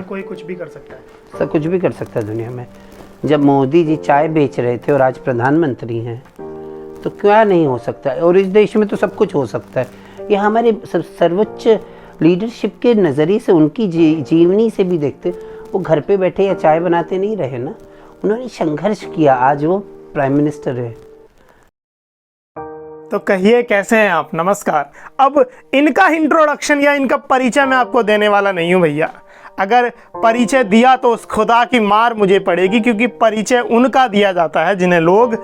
कोई कुछ भी कर सकता है, सब कुछ भी कर सकता है दुनिया में। जब मोदी जी चाय बेच रहे थे और आज प्रधानमंत्री हैं, तो क्या नहीं हो सकता है। और इस देश में तो सब कुछ हो सकता है। ये हमारे सर्वोच्च लीडरशिप के नज़रिए से, उनकी जीवनी से भी देखते, वो घर पे बैठे या चाय बनाते नहीं रहे ना, उन्होंने संघर्ष किया, आज वो प्राइम मिनिस्टर है। तो कहिए कैसे हैं आप। नमस्कार। अब इनका इंट्रोडक्शन या इनका परिचय मैं आपको देने वाला नहीं हूं भैया। अगर परिचय दिया तो उस खुदा की मार मुझे पड़ेगी, क्योंकि परिचय उनका दिया जाता है जिन्हें लोग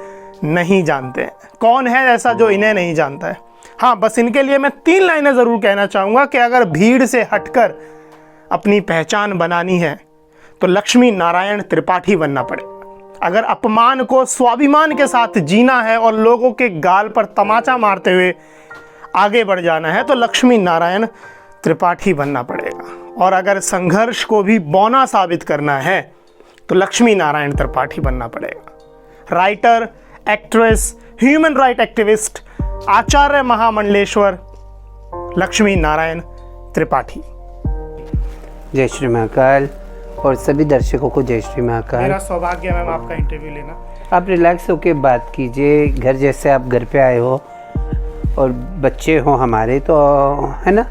नहीं जानते। कौन है ऐसा जो इन्हें नहीं जानता है? हाँ, बस इनके लिए मैं 3 लाइनें ज़रूर कहना चाहूँगा कि अगर भीड़ से हटकर अपनी पहचान बनानी है तो लक्ष्मी नारायण त्रिपाठी बनना पड़ेगा। अगर अपमान को स्वाभिमान के साथ जीना है और लोगों के गाल पर तमाचा मारते हुए आगे बढ़ जाना है तो लक्ष्मी नारायण त्रिपाठी बनना पड़ेगा। और अगर संघर्ष को भी बौना साबित करना है तो लक्ष्मी नारायण त्रिपाठी बनना पड़ेगा। Writer, actress, human right activist, Acharya Mahamandaleshwar Lakshmi Narayan Tripathi. जय श्री महाकाल और सभी दर्शकों को जय श्री महाकाल। मेरा सौभाग्य है मैम आपका इंटरव्यू लेना। आप रिलैक्स होके बात कीजिए। घर जैसे आप घर पे आए हो और बच्चे हो हमारे, तो है ना,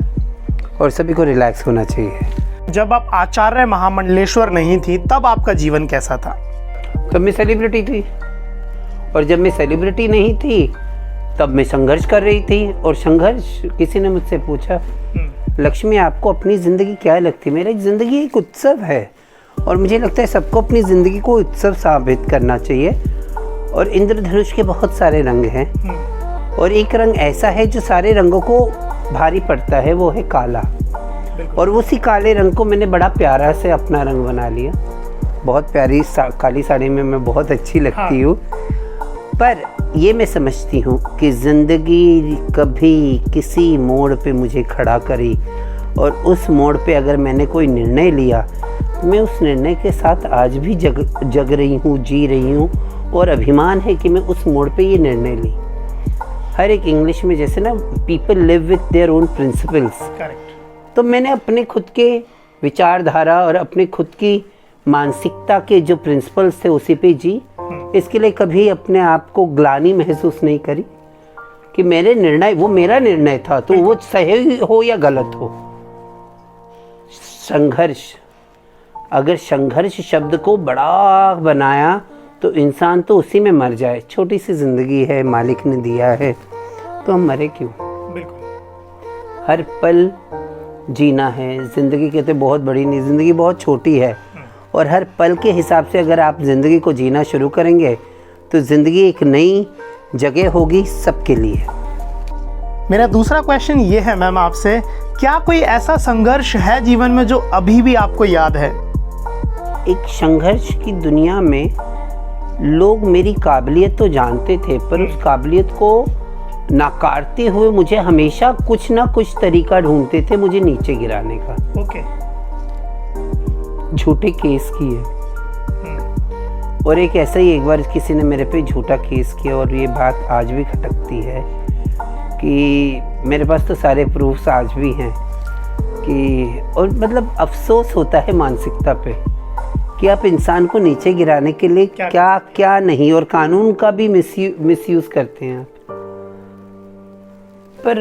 और सभी को रिलैक्स होना चाहिए। जब आप आचार्य महामंडलेश्वर नहीं थी तब आपका जीवन कैसा था? तब मैं सेलिब्रिटी थी, और जब मैं सेलिब्रिटी नहीं थी तब मैं संघर्ष कर रही थी। और संघर्ष, किसी ने मुझसे पूछा, लक्ष्मी आपको अपनी ज़िंदगी क्या लगती है? मेरी ज़िंदगी एक उत्सव है, और मुझे लगता है सबको अपनी ज़िंदगी को उत्सव साबित करना चाहिए। और इंद्रधनुष के बहुत सारे रंग हैं, और एक रंग ऐसा है जो सारे रंगों को भारी पड़ता है, वो है काला। और उसी काले रंग को मैंने बड़ा प्यारा से अपना रंग बना लिया। बहुत प्यारी काली साड़ी में मैं बहुत अच्छी लगती हूँ। पर ये मैं समझती हूँ कि ज़िंदगी कभी किसी मोड़ पे मुझे खड़ा करी, और उस मोड़ पे अगर मैंने कोई निर्णय लिया, मैं उस निर्णय के साथ आज भी जग रही हूँ, जी रही हूँ, और अभिमान है कि मैं उस मोड़ पे ये निर्णय ली। हर एक इंग्लिश में जैसे ना, people live with their own principles. Correct. तो मैंने अपने खुद के विचारधारा और अपने खुद की मानसिकता के जो प्रिंसिपल्स थे उसी पे जी। इसके लिए कभी अपने आप को ग्लानि महसूस नहीं करी कि मेरे निर्णय, वो मेरा निर्णय था, तो वो सही हो या गलत हो। संघर्ष, अगर संघर्ष शब्द को बड़ा बनाया तो इंसान तो उसी में मर जाए। छोटी सी जिंदगी है, मालिक ने दिया है, तो हम मरे क्यों? बिल्कुल। हर पल जीना है। ज़िंदगी कहते बहुत बड़ी नहीं, ज़िंदगी बहुत छोटी है, और हर पल के हिसाब से अगर आप ज़िंदगी को जीना शुरू करेंगे तो ज़िंदगी एक नई जगह होगी सबके लिए। मेरा दूसरा क्वेश्चन ये है मैम आपसे, क्या कोई ऐसा संघर्ष है जीवन में जो अभी भी आपको याद है? एक संघर्ष की दुनिया में लोग मेरी काबिलियत तो जानते थे, पर उस काबिलियत को नकारते हुए मुझे हमेशा कुछ ना कुछ तरीका ढूंढते थे मुझे नीचे गिराने का। ओके। झूठे केस किए, और एक ऐसा ही एक बार किसी ने मेरे पे झूठा केस किया, और ये बात आज भी खटकती है कि मेरे पास तो सारे प्रूफ्स आज भी हैं कि, और मतलब अफसोस होता है मानसिकता पे कि आप इंसान को नीचे गिराने के लिए क्या नहीं, और कानून का भी मिसयूज़ करते हैं आप। पर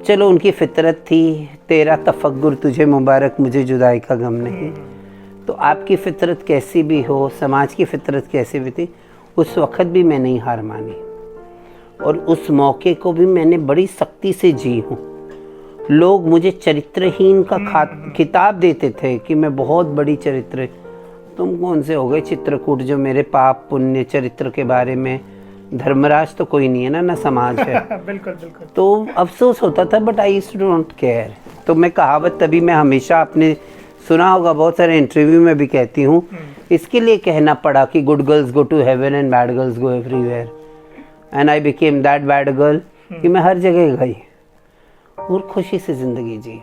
चलो, उनकी फितरत थी, तेरा तफक्कुर तुझे मुबारक, मुझे जुदाई का गम नहीं। तो आपकी फितरत कैसी भी हो, समाज की फितरत कैसी भी थी, उस वक़्त भी मैं नहीं हार मानी, और उस मौके को भी मैंने बड़ी सख्ती से जी हूँ। लोग मुझे चरित्रहीन का खिताब देते थे कि मैं बहुत बड़ी चरित्र, तुम कौन से हो गए चित्रकूट जो मेरे पाप पुण्य चरित्र के बारे में, धर्मराज तो कोई नहीं है ना समाज है। बिल्कुल बिल्कुल। तो अफसोस होता था, बट आई डोंट केयर। तो मैं कहावत तभी मैं हमेशा, आपने सुना होगा, बहुत सारे इंटरव्यू में भी कहती हूँ, इसके लिए कहना पड़ा कि good girls go to heaven and bad girls go everywhere, and I became that bad girl कि मैं हर जगह गई और खुशी से जिंदगी जी।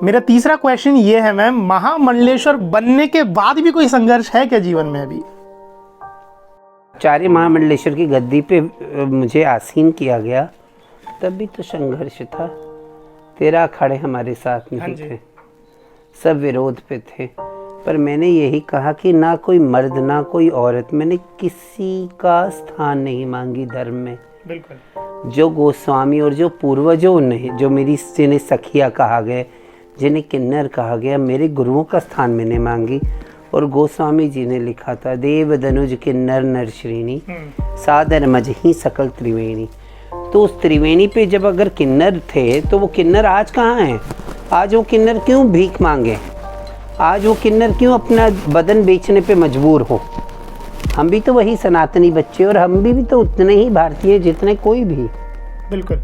मेरा तीसरा क्वेश्चन ये है मैम, महामंडलेश्वर बनने के बाद भी कोई संघर्ष है क्या जीवन में अभी? आचार्य महामंडलेश्वर की गद्दी पे मुझे आसीन किया गया, तब भी तो संघर्ष था। तेरा अखाड़े हमारे साथ नहीं थे, सब विरोध पे थे। पर मैंने यही कहा कि ना कोई मर्द ना कोई औरत, मैंने किसी का स्थान नहीं मांगी धर्म में। बिल्कुल। जो गोस्वामी और जो पूर्वजों ने, जो मेरी जिन्हें सखिया कहा गया, जिन्हें किन्नर कहा गया, मेरे गुरुओं का स्थान मैंने मांगी। और गोस्वामी जी ने लिखा था, देव धनुज किन्नर नर श्रेणी सादर मजही सकल त्रिवेणी। तो उस त्रिवेणी पे जब अगर किन्नर थे तो वो किन्नर आज कहाँ हैं? आज वो किन्नर क्यों भीख मांगे? आज वो किन्नर क्यों अपना बदन बेचने पे मजबूर हो? हम भी तो वही सनातनी बच्चे, और हम भी तो उतने ही भारतीय जितने कोई भी। बिल्कुल।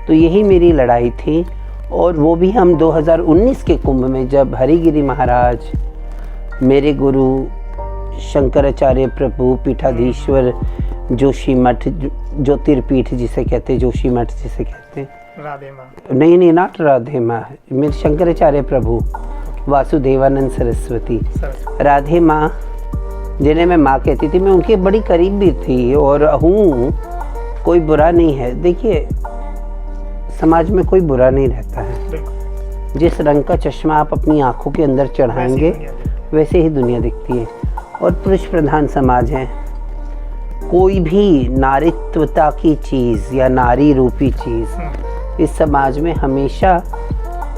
तो यही मेरी लड़ाई थी। और वो भी हम 2019 के कुंभ में, जब हरिगिरी महाराज, मेरे गुरु शंकराचार्य प्रभु पीठाधीश्वर जोशी मठ, ज्योतिर्पीठ जिसे कहते हैं, जोशी मठ जिसे कहते हैं, राधे माँ, नहीं नॉट राधे माँ, मेरे शंकराचार्य प्रभु वासुदेवानंद सरस्वती, राधे माँ जिन्हें मैं माँ कहती थी, मैं उनके बड़ी करीब भी थी और हूँ। कोई बुरा नहीं है। देखिए, समाज में कोई बुरा नहीं रहता है। जिस रंग का चश्मा आप अपनी आंखों के अंदर चढ़ाएंगे वैसे ही दुनिया दिखती है। और पुरुष प्रधान समाज है। कोई भी नारीत्वता की चीज़ या नारी रूपी चीज़ इस समाज में हमेशा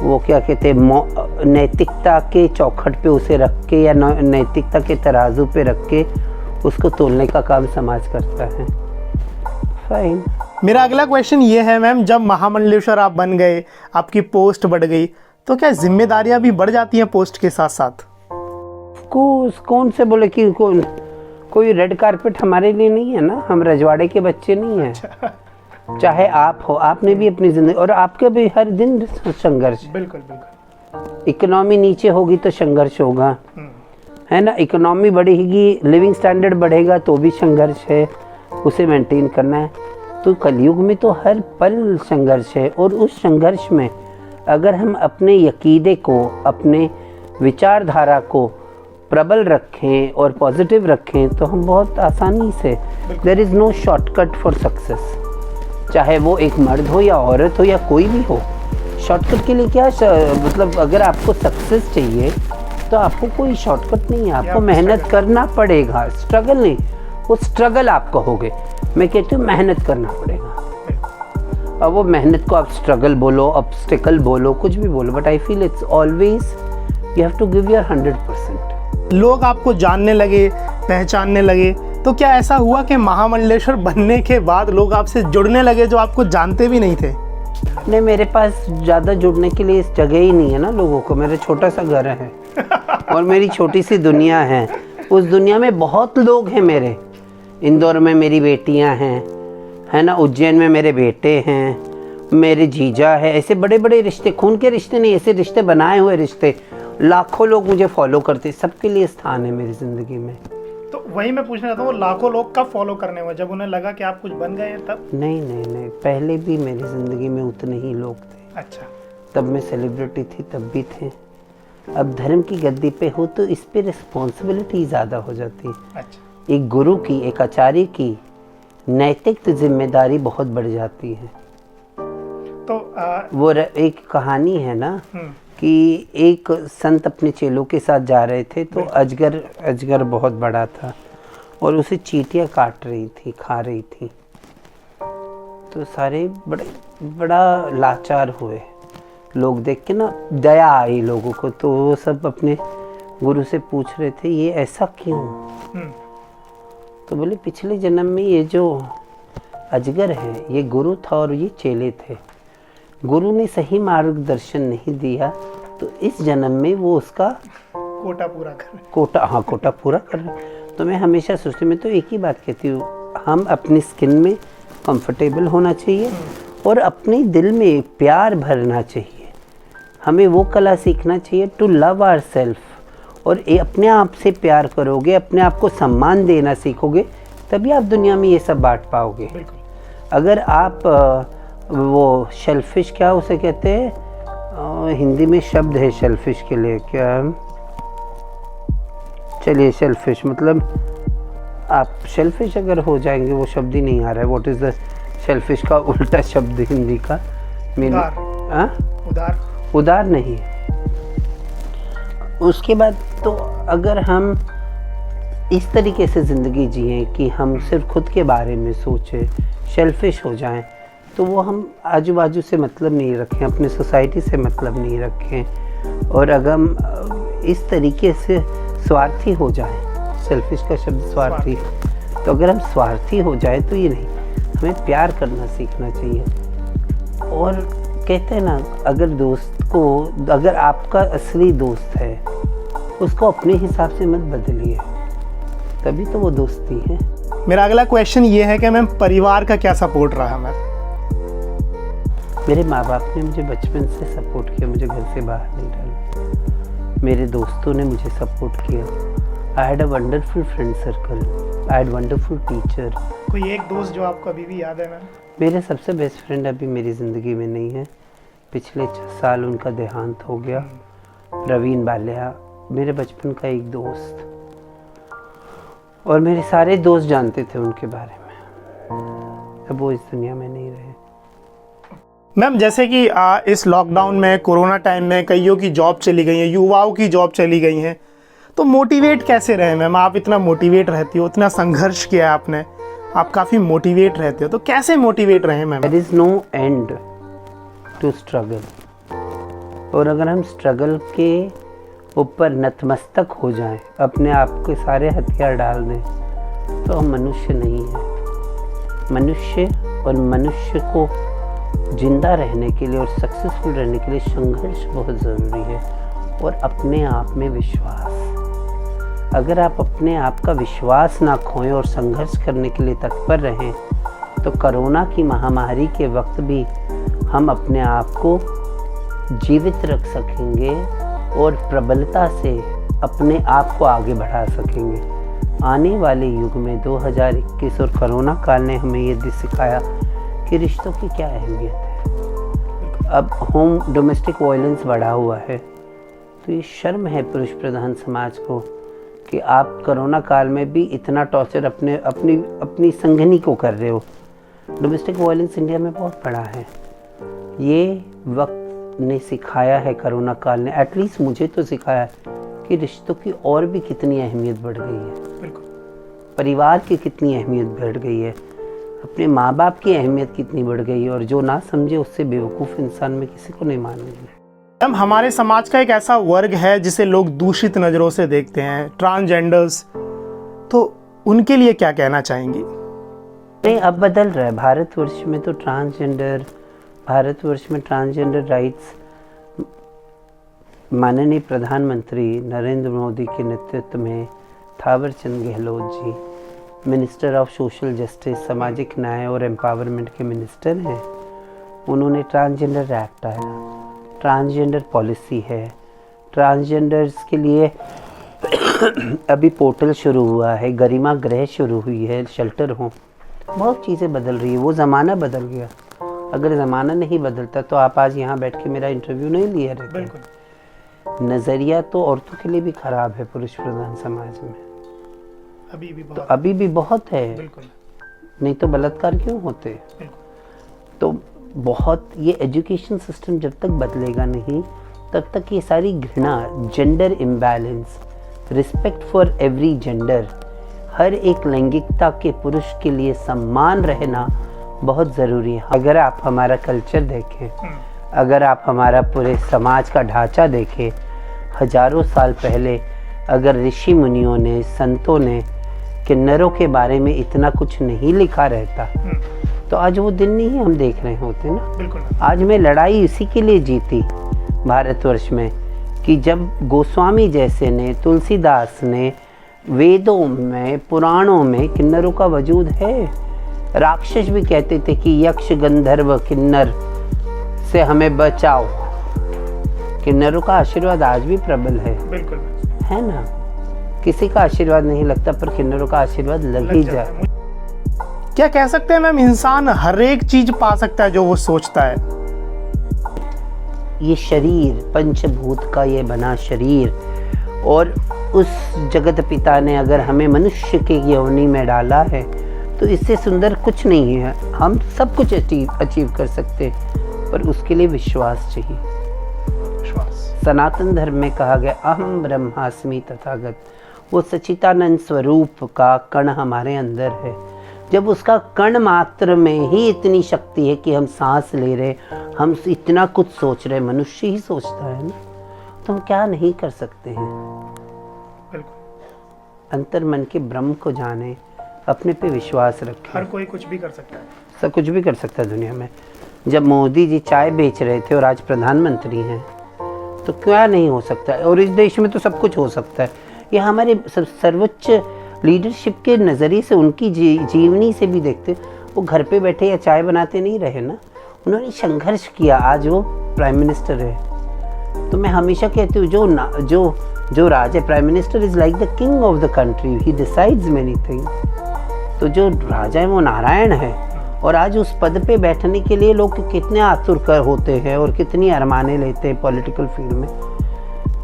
वो क्या कहते हैं, नैतिकता के चौखट पे उसे रख के या नैतिकता के तराजू पे रख के उसको तोलने का काम समाज करता है। फाइन। मेरा अगला क्वेश्चन ये है मैम, जब महामंडलेश्वर आप बन गए, आपकी पोस्ट बढ़ गई, तो क्या जिम्मेदारियां भी बढ़ जाती हैं पोस्ट के साथ साथ? कौन से बोले कि कोई रेड कारपेट हमारे लिए नहीं है ना, हम रजवाड़े के बच्चे नहीं हैं। चाहे आप हो, आपने भी अपनी जिंदगी, और आपके भी हर दिन संघर्ष। बिल्कुल बिल्कुल। इकोनॉमी नीचे होगी तो संघर्ष होगा, है ना। इकोनॉमी बढ़ेगी, लिविंग स्टैंडर्ड बढ़ेगा तो भी संघर्ष है, उसे मेंटेन करना है। तो कलयुग में तो हर पल संघर्ष है। और उस संघर्ष में अगर हम अपने यकीदे को, अपने विचारधारा को प्रबल रखें और पॉजिटिव रखें तो हम बहुत आसानी से, there is no shortcut for success. चाहे वो एक मर्द हो या औरत हो या कोई भी हो, शॉर्टकट के लिए क्या मतलब, अगर आपको सक्सेस चाहिए तो आपको कोई शॉर्टकट नहीं है, आपको मेहनत करना पड़ेगा। स्ट्रगल नहीं, वो स्ट्रगल आप कहोगे, मैं कहती हूँ मेहनत करना पड़ेगा। अब वो मेहनत को आप स्ट्रगल बोलो, ऑब्स्टिकल बोलो, कुछ भी बोलो, but I feel it's always you have to give your 100%। लोग आपको जानने लगे, पहचानने लगे, तो क्या ऐसा हुआ कि महामंडलेश्वर बनने के बाद लोग आपसे जुड़ने लगे जो आपको जानते भी नहीं थे? नहीं, मेरे पास ज़्यादा जुड़ने के लिए इस जगह ही नहीं है ना लोगों को। मेरा छोटा सा घर है और मेरी छोटी सी दुनिया है। उस दुनिया में बहुत लोग हैं मेरे। इंदौर में मेरी बेटियां हैं, है ना, उज्जैन में मेरे बेटे हैं, मेरे जीजा है, ऐसे बड़े बड़े रिश्ते, खून के रिश्ते नहीं, ऐसे रिश्ते बनाए हुए रिश्ते। लाखों लोग मुझे फॉलो करते, सबके लिए स्थान है मेरी ज़िंदगी में। तो वही मैं पूछना चाहता हूँ, लाखों लोग कब फॉलो करने हुए? जब उन्हें लगा कि आप कुछ बन गए हैं तब? नहीं, पहले भी मेरी ज़िंदगी में उतने ही लोग थे। अच्छा। तब मैं सेलिब्रिटी थी, तब भी थे। अब धर्म की गद्दी पे हो तो इस पे रिस्पॉन्सिबिलिटी ज़्यादा हो जाती है। अच्छा। एक गुरु की, एक आचार्य की नैतिक जिम्मेदारी बहुत बढ़ जाती है। तो वो एक कहानी है ना कि एक संत अपने चेलों के साथ जा रहे थे, तो अजगर बहुत बड़ा था और उसे चींटियां काट रही थी, खा रही थी। तो सारे बड़ा लाचार हुए लोग देख के ना, दया आई लोगों को। तो वो सब अपने गुरु से पूछ रहे थे, ये ऐसा क्यों? तो बोले, पिछले जन्म में ये जो अजगर है ये गुरु था और ये चेले थे। गुरु ने सही मार्गदर्शन नहीं दिया तो इस जन्म में वो उसका कोटा पूरा कर कोटा पूरा कर रहे। तो मैं हमेशा सोचती, मैं तो एक ही बात कहती हूँ, हम अपनी स्किन में कंफर्टेबल होना चाहिए और अपने दिल में प्यार भरना चाहिए। हमें वो कला सीखना चाहिए टू लव आवर सेल्फ। और अपने आप से प्यार करोगे, अपने आप को सम्मान देना सीखोगे, तभी आप दुनिया में ये सब बांट पाओगे। अगर आप वो शेलफिश, क्या उसे कहते हैं, हिंदी में शब्द है शेलफिश के लिए, क्या, चलिए शेलफिश, मतलब आप शेलफिश अगर हो जाएंगे, वो शब्द ही नहीं आ रहा है। व्हाट इज़ द शेलफिश का उल्टा शब्द हिंदी का? उदार नहीं, उसके बाद तो अगर हम इस तरीके से ज़िंदगी जिएं कि हम सिर्फ खुद के बारे में सोचें, सेल्फिश हो जाएं, तो वो हम आजू बाजू से मतलब नहीं रखें, अपनी सोसाइटी से मतलब नहीं रखें, और अगर हम इस तरीके से स्वार्थी हो जाएं, सेल्फिश का शब्द स्वार्थी, तो अगर हम स्वार्थी हो जाएं तो ये नहीं, हमें प्यार करना सीखना चाहिए। और कहते हैं ना, अगर आपका असली दोस्त है उसको अपने हिसाब से मत बदलिए, तभी तो वो दोस्ती है। मेरा अगला क्वेश्चन ये है कि मैम परिवार का क्या सपोर्ट रहा मैम? मेरे माँ बाप ने मुझे बचपन से सपोर्ट किया, मुझे घर से बाहर नहीं डाला। मेरे दोस्तों ने मुझे सपोर्ट किया। I had a wonderful friend circle, I had wonderful teacher. कोई एक दोस्त जो आपको अभी भी याद है मैम? मेरे सबसे बेस्ट फ्रेंड अभी मेरी ज़िंदगी में नहीं है। पिछले 6 साल उनका देहांत हो गया। प्रवीण बालिया, मेरे बचपन का एक दोस्त, और मेरे सारे दोस्त जानते थे उनके बारे में। अब वो इस दुनिया में नहीं रहे। मैम जैसे कि इस लॉकडाउन में, कोरोना टाइम में कईयों की जॉब चली गई है, युवाओं की जॉब चली गई हैं, तो मोटिवेट कैसे रहे मैम? आप इतना मोटिवेट रहती हो, इतना संघर्ष किया है आपने, आप काफ़ी मोटिवेट रहते हो, तो कैसे मोटिवेट रहे ma'am? There is no end to struggle, और अगर हम स्ट्रगल के ऊपर नतमस्तक हो जाएं, अपने आप के सारे हथियार डाल दें, तो हम मनुष्य नहीं हैं। मनुष्य और मनुष्य को जिंदा रहने के लिए और सक्सेसफुल रहने के लिए संघर्ष बहुत ज़रूरी है, और अपने आप में विश्वास। अगर आप अपने आप का विश्वास ना खोएं और संघर्ष करने के लिए तत्पर रहें, तो कोरोना की महामारी के वक्त भी हम अपने आप को जीवित रख सकेंगे और प्रबलता से अपने आप को आगे बढ़ा सकेंगे। आने वाले युग में 2021 और कोरोना काल ने हमें ये सिखाया कि रिश्तों की क्या अहमियत है। अब होम डोमेस्टिक वायलेंस बढ़ा हुआ है, तो ये शर्म है पुरुष प्रधान समाज को कि आप कोरोना काल में भी इतना टॉर्चर अपनी संगनी को कर रहे हो। डोमेस्टिक वायलेंस इंडिया में बहुत बढ़ा है। ये वक्त ने सिखाया है, कोरोना काल ने एटलीस्ट मुझे तो सिखाया है कि रिश्तों की और भी कितनी अहमियत बढ़ गई है। बिल्कुल। परिवार की कितनी अहमियत बढ़ गई है, अपने माँ बाप की अहमियत कितनी बढ़ गई है, और जो ना समझे उससे बेवकूफ़ इंसान में किसी को नहीं मानेंगे। मैम हमारे समाज का एक ऐसा वर्ग है जिसे लोग दूषित नज़रों से देखते हैं, ट्रांसजेंडर्स, तो उनके लिए क्या कहना चाहेंगी? नहीं, अब बदल रहा है भारतवर्ष में, तो भारतवर्ष में ट्रांसजेंडर राइट्स माननीय प्रधानमंत्री नरेंद्र मोदी के नेतृत्व में Thawar Chand Gehlot ji minister of social justice, सामाजिक न्याय और एम्पावरमेंट के मिनिस्टर हैं। उन्होंने ट्रांसजेंडर एक्ट आया, ट्रांसजेंडर पॉलिसी है, ट्रांसजेंडर्स के लिए अभी पोर्टल शुरू हुआ है, गरिमा गृह शुरू हुई है, शेल्टर होम, बहुत चीज़ें बदल रही है। वो ज़माना बदल गया। अगर ज़माना नहीं बदलता तो आप आज यहाँ बैठ के मेरा इंटरव्यू नहीं लिया रहते। बिल्कुल। नज़रिया तो औरतों के लिए भी ख़राब है पुरुष प्रधान समाज में, अभी भी बहुत है। बिल्कुल। नहीं तो बलात्कार क्यों होते? तो बहुत, ये एजुकेशन सिस्टम जब तक बदलेगा नहीं तब तक ये सारी घृणा, gender imbalance, respect for every gender, हर एक लैंगिकता के पुरुष के लिए सम्मान रहना बहुत ज़रूरी है। अगर आप हमारा कल्चर देखें, अगर आप हमारा पूरे समाज का ढांचा देखें, हजारों साल पहले अगर ऋषि मुनियों ने, संतों ने किन्नरों के बारे में इतना कुछ नहीं लिखा रहता, तो आज वो दिन नहीं हम देख रहे होते ना। बिल्कुल। आज मैं लड़ाई इसी के लिए जीती भारतवर्ष में कि जब गोस्वामी जैसे ने, तुलसीदास ने, वेदों में, पुराणों में किन्नरों का वजूद है। राक्षस भी कहते थे कि यक्ष, गंधर्व, किन्नर से हमें बचाओ। किन्नरों का आशीर्वाद आज भी प्रबल है। बिल्कुल। है ना? किसी का आशीर्वाद नहीं लगता, पर किन्नरों का आशीर्वाद लग ही जाए। क्या कह सकते हैं मैम, इंसान हर एक चीज पा सकता है जो वो सोचता है? ये शरीर, पंचभूत का ये बना शरीर, और उस जगत पिता ने अगर हमें मनुष्य के योनि में डाला है, तो इससे सुंदर कुछ नहीं है। हम सब कुछ अचीव कर सकते हैं, पर उसके लिए विश्वास चाहिए। विश्वास। सनातन धर्म में कहा गया अहम ब्रह्मास्मि तथागत, वो सच्चिदानंद स्वरूप का कण हमारे अंदर है। जब उसका कण मात्र में ही इतनी शक्ति है कि हम सांस ले रहे, हम इतना कुछ सोच रहे, मनुष्य ही सोचता है ना, तो हम क्या नहीं कर सकते हैं। बिल्कुल। अंतर मन के ब्रह्म को जाने, अपने पे विश्वास रखें। हर कोई कुछ भी कर सकता है। सब कुछ भी कर सकता है दुनिया में। जब मोदी जी चाय बेच रहे थे और आज प्रधानमंत्री हैं, तो क्या नहीं हो सकता है। और इस देश में तो सब कुछ हो सकता है। ये हमारे सर्वोच्च लीडरशिप के नज़रिए से, उनकी जीवनी से भी देखते, वो घर पे बैठे या चाय बनाते नहीं रहे ना, उन्होंने संघर्ष किया, आज वो प्राइम मिनिस्टर है। तो मैं हमेशा कहती हूँ जो राजा, prime minister is like the king of the country, he decides many things. तो जो राजा है वो नारायण है, और आज उस पद पे बैठने के लिए लोग कितने आतुर होते हैं और कितनी अरमाने लेते हैं पॉलिटिकल फील्ड में।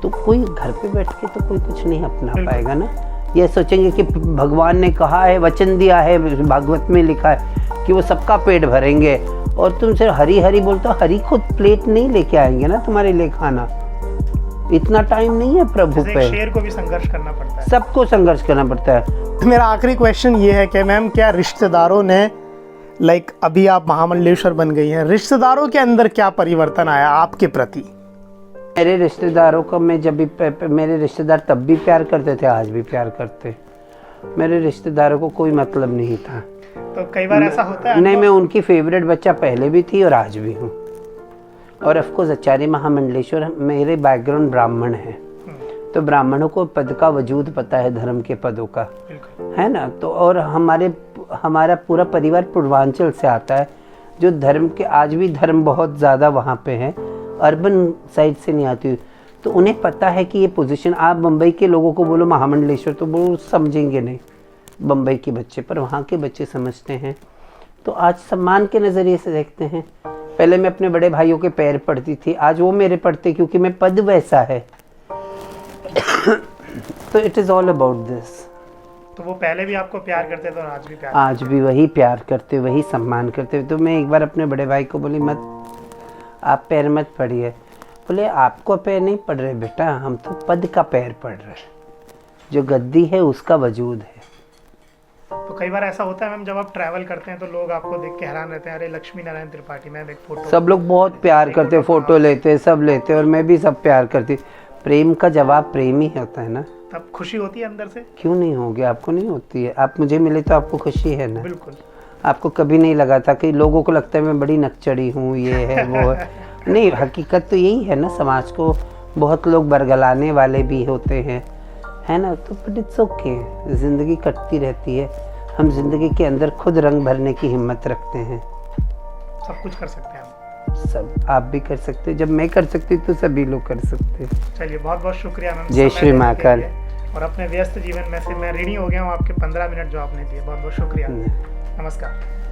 तो कोई घर पे बैठ के तो कोई कुछ नहीं अपना पाएगा ना। ये सोचेंगे कि भगवान ने कहा है, वचन दिया है, भागवत में लिखा है कि वो सबका पेट भरेंगे, और तुम सिर्फ हरी हरी बोलते हो। हरी खुद प्लेट नहीं लेके आएंगे ना तुम्हारे लिए खाना, इतना टाइम नहीं है प्रभु पे। शेर को भी संघर्ष करना पड़ता है, सबको संघर्ष करना पड़ता है। मेरा आखिरी क्वेश्चन ये है कि मैम, क्या रिश्तेदारों ने, अभी आप महामंडलेश्वर बन गई हैं, रिश्तेदारों के अंदर क्या परिवर्तन आया आपके प्रति? मेरे रिश्तेदारों को मैं जब भी, मेरे रिश्तेदार तब भी प्यार करते थे, आज भी प्यार करते। मेरे रिश्तेदारों को कोई मतलब नहीं था। तो कई बार ऐसा होता है? नहीं, मैं उनकी फेवरेट बच्चा पहले भी थी और आज भी हूँ। और ऑफकोर्स आचार्य महामंडलेश्वर, मेरे बैकग्राउंड ब्राह्मण है, तो ब्राह्मणों को पद का वजूद पता है, धर्म के पदों का, है ना। तो और हमारा पूरा परिवार पूर्वांचल से आता है, जो धर्म के, आज भी धर्म बहुत ज़्यादा वहाँ पे है, अर्बन साइड से नहीं आती। तो उन्हें पता है कि ये पोजीशन, आप मुंबई के लोगों को बोलो महामंडलेश्वर तो वो समझेंगे नहीं, बम्बई के बच्चे, पर वहाँ के बच्चे समझते हैं। तो आज सम्मान के नज़रिए से देखते हैं। पहले मैं अपने बड़े भाइयों के पैर पड़ती थी, आज वो मेरे पड़ते, क्योंकि मैं पद वैसा है। तो it is all about this. तो वो पहले भी आपको प्यार करते थे और आज भी प्यार? आज भी वही प्यार करते, वही सम्मान करते। तो मैं एक बार अपने बड़े भाई को बोली, मत, आप पैर मत पड़िए। बोले आपको पैर नहीं पड़ रहे बेटा, हम तो पद का पैर पड़ रहे, जो गद्दी है उसका वजूद है। तो कई बार ऐसा होता है मैम, जब आप ट्रैवल करते हैं तो लोग आपको देख के हैरान रहते हैं, अरे लक्ष्मी नारायण त्रिपाठी, मैम एक फोटो। सब लोग बहुत प्यार करते, फोटो लेते, सब लेते, और मैं भी सब प्यार करती। प्रेम का जवाब प्रेम ही होता है ना। तब खुशी होती है अंदर से? क्यों नहीं होगी, आपको नहीं होती है? आप मुझे मिले तो आपको खुशी है ना? बिल्कुल। आपको कभी नहीं लगा था कि लोगों को लगता है मैं बड़ी नकचड़ी हूँ, ये है वो है? नहीं, हकीकत तो यही है ना। समाज को बहुत लोग बरगलाने वाले भी होते हैं, है ना। तो बट इट्स ओके, ज़िंदगी कटती रहती है। हम जिंदगी के अंदर खुद रंग भरने की हिम्मत रखते हैं। सब कुछ कर सकते हैं हम। सब आप भी कर सकते हैं। जब मैं कर सकती तो सभी लोग कर सकते हैं। चलिए, बहुत बहुत शुक्रिया मैम। जय श्री महाकाल। और अपने व्यस्त जीवन में से मैं ऋणी हो गया हूँ आपके 15 मिनट जो आपने दिए। बहुत बहुत शुक्रिया। नमस्कार।